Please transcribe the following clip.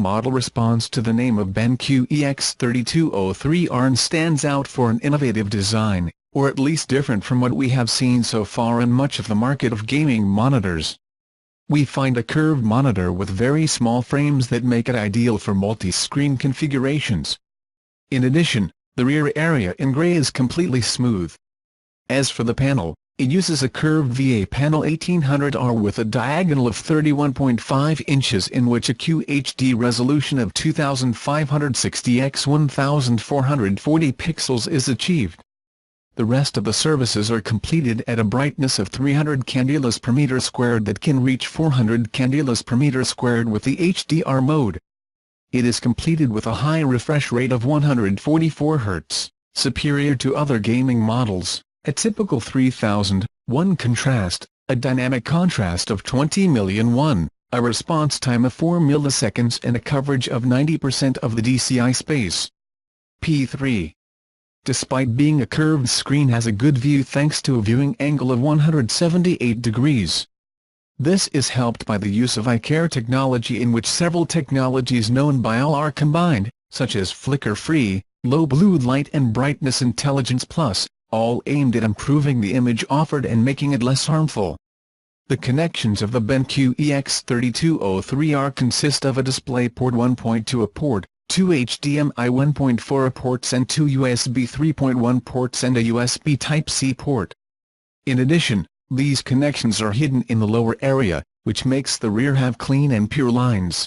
model responds to the name of BenQ EX3203R and stands out for an innovative design, or at least different from what we have seen so far in much of the market of gaming monitors. We find a curved monitor with very small frames that make it ideal for multi-screen configurations. In addition, the rear area in gray is completely smooth. As for the panel, it uses a curved VA panel 1800R with a diagonal of 31.5 inches in which a QHD resolution of 2560 x 1440 pixels is achieved. The rest of the services are completed at a brightness of 300 candelas per meter squared that can reach 400 candelas per meter squared with the HDR mode. It is completed with a high refresh rate of 144 Hz, superior to other gaming models, a typical 3001 contrast, a dynamic contrast of 20,000,001, a response time of 4 milliseconds and a coverage of 90% of the DCI space. P3. Despite being a curved screen, has a good view thanks to a viewing angle of 178 degrees. This is helped by the use of eye care technology, in which several technologies known by all are combined, such as flicker-free, low blue light and brightness intelligence plus, all aimed at improving the image offered and making it less harmful. The connections of the BenQ EX3203R consist of a DisplayPort 1.2 port, 2 HDMI 1.4 ports and 2 USB 3.1 ports and a USB Type-C port. In addition, these connections are hidden in the lower area, which makes the rear have clean and pure lines.